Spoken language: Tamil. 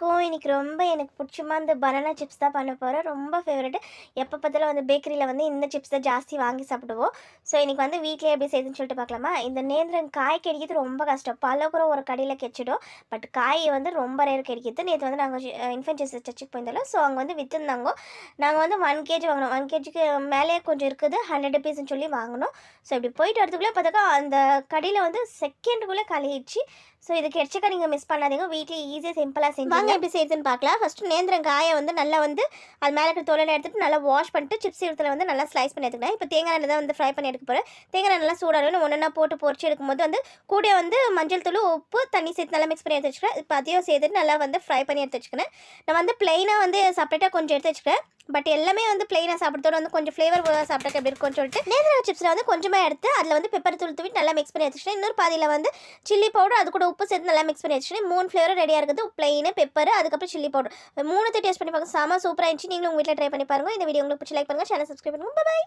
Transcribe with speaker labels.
Speaker 1: எல்லாருக்கும் இன்னைக்கு எனக்கு பிடிச்சமா இந்த பனானா சிப்ஸ் தான் பண்ண போகிறேன். ரொம்ப ஃபேவரெட்டு. எப்போ பார்த்தாலும் பேக்கரியில் இந்த சிப்ஸ் தான் ஜாஸ்தி வாங்கி சாப்பிடுவோம். ஸோ இன்னைக்கு வீட்லயே எப்படி செய்யுதுன்னு சொல்லிட்டு பார்க்கலாமா? இந்த நேந்திரன் காய் கிடைக்கிறது ரொம்ப கஷ்டம். பல கூட ஒரு கடையில் கிடைச்சிடும். பட் காய் ரொம்ப ரேர் கிடைக்கிது. நேற்று நாங்கள் இன்ஃபென்ட் ஜீசஸ் சர்ச்சுக்கு போயிருந்தோம். ஸோ அங்கே விற்றுருந்தாங்க. நாங்கள் 1 கேஜி வாங்கினோம். 1 கேஜிக்கு மேலேயே கொஞ்சம் இருக்குது. 100 ருபீஸ்ன்னு சொல்லி வாங்கினோம். ஸோ இப்படி போயிட்டு வரதுக்குள்ளே பார்த்தாக்கா அந்த கடையில் செகண்டுக்குள்ளே காலியாயிடுச்சு. ஸோ இது கிடைச்சக்கா நீங்கள் மிஸ் பண்ணாதீங்க. வீட்டில் ஈஸியாக சிம்பிளாக செஞ்சு வாங்க எப்படி செய்யுதுன்னு பார்க்கலாம். ஃபஸ்ட்டு நேந்திரம் காயை நல்லா அது மேலே இருக்கிற தோலையில் எடுத்துகிட்டு நல்லா வாஷ் பண்ணிட்டு சிப்ஸ் இடத்துல நல்லா ஸ்லைஸ் பண்ணி எடுத்துக்கலாம். இப்போ தேங்காய் எண்ணெய் தான் ஃப்ரை பண்ணி எடுக்க போகிறேன். தேங்காய் நல்லா சூடாகணும். ஒன்றா போட்டு பொரிச்சு எடுக்கும்போது கூட மஞ்சள் தூள் உப்பு தண்ணி சேர்த்து நல்லா மிக்ஸ் பண்ணி எடுத்து வச்சுக்கிறேன். இப்போ அதையும் சேர்த்துட்டு நல்லா ஃப்ரை பண்ணி எடுத்து வச்சுக்கிறேன். நான் ப்ளைனாக செப்பரேட்டாக கொஞ்சம் எடுத்து வச்சுக்கிறேன். பட் எல்லாமே ப்ளைனாக சாப்பிட்றதோட கொஞ்சம் ஃப்ளேவர் சாப்பிட்றதுக்கு எப்படி இருக்கும்னு சொல்லிட்டு நேந்திரம் சிப்ஸில் கொஞ்சமாக எடுத்து அதில் பெப்பர் தூள் தூவி நல்லா மிக்ஸ் பண்ணி வச்சுக்கிறேன். இன்னொரு பாதியில் சில்லி பவுடர் அது கூட உப்பு சேர்த்து நல்லா மிக்ஸ் பண்ணி வச்சுக்கிறேன். 3 ஃப்ளேவர் ரெடியாக இருக்குது. ப்ளைனு பெப்பர் அதுக்கப்புறம் சில்லி பவுடர் 3 டேஸ்ட் பண்ணி பார்க்க செம சூப்பராக இருந்துச்சு. நீங்களும் உங்கள் வீட்டில் ட்ரை பண்ணி பாருங்கள். இந்த வீடியோ உங்களுக்கு பிடிச்சி லைக் பண்ணுங்கள். சேனல் சப்ஸ்கிரைப் பண்ணுங்கள். பாய்.